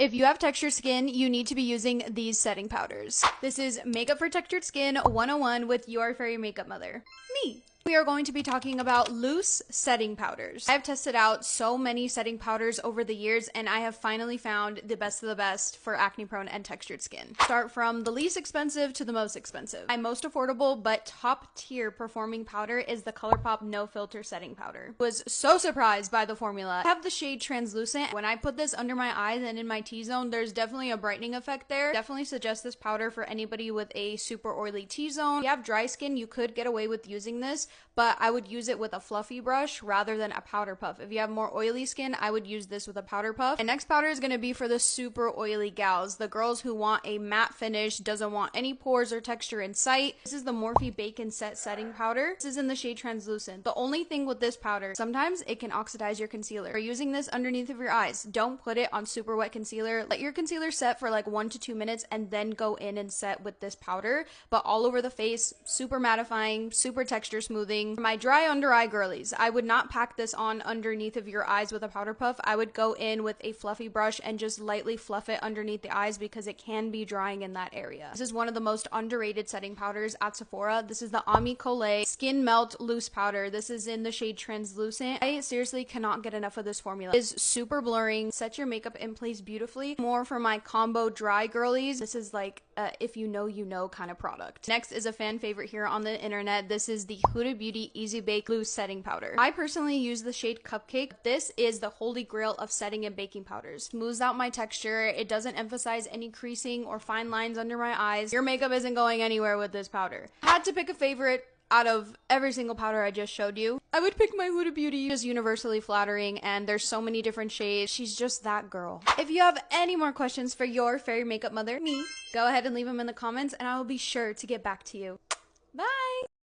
If you have textured skin, you need to be using these setting powders. This is Makeup for Textured Skin 101 with your fairy makeup mother, me. We are going to be talking about loose setting powders. I have tested out so many setting powders over the years, and I have finally found the best of the best for acne prone and textured skin. Start from the least expensive to the most expensive. My most affordable but top tier performing powder is the ColourPop No Filter Setting Powder. Was so surprised by the formula. I have the shade Translucent. When I put this under my eyes and in my T-zone, there's definitely a brightening effect there. Definitely suggest this powder for anybody with a super oily T-zone. If you have dry skin, you could get away with using this, but I would use it with a fluffy brush rather than a powder puff. If you have more oily skin, I would use this with a powder puff. And next powder is going to be for the super oily gals, the girls who want a matte finish, doesn't want any pores or texture in sight. This is the Morphe Bacon Set Setting Powder. This is in the shade Translucent. The only thing with this powder, sometimes it can oxidize your concealer. You're using this underneath of your eyes. Don't put it on super wet concealer. Let your concealer set for like 1 to 2 minutes and then go in and set with this powder. But all over the face, super mattifying, super texture smoothing. For my dry under eye girlies, I would not pack this on underneath of your eyes with a powder puff. I would go in with a fluffy brush and just lightly fluff it underneath the eyes because it can be drying in that area. This is one of the most underrated setting powders at Sephora. This is the Ami Colé Skin Melt Loose Powder. This is in the shade Translucent. I seriously cannot get enough of this formula. It is super blurring, sets your makeup in place beautifully. More for my combo dry girlies. This is like if you know kind of product. Next is a fan favorite here on the internet. This is the Huda Beauty Easy Bake Loose Setting Powder. I personally use the shade Cupcake. This is the holy grail of setting and baking powders. Smooths out my texture. It doesn't emphasize any creasing or fine lines under my eyes. Your makeup isn't going anywhere with this powder. Had to pick a favorite out of every single powder I just showed you, I would pick my Huda Beauty. Just universally flattering, and there's so many different shades. She's just that girl. If you have any more questions for your fairy makeup mother, me, go ahead and leave them in the comments and I will be sure to get back to you. Bye!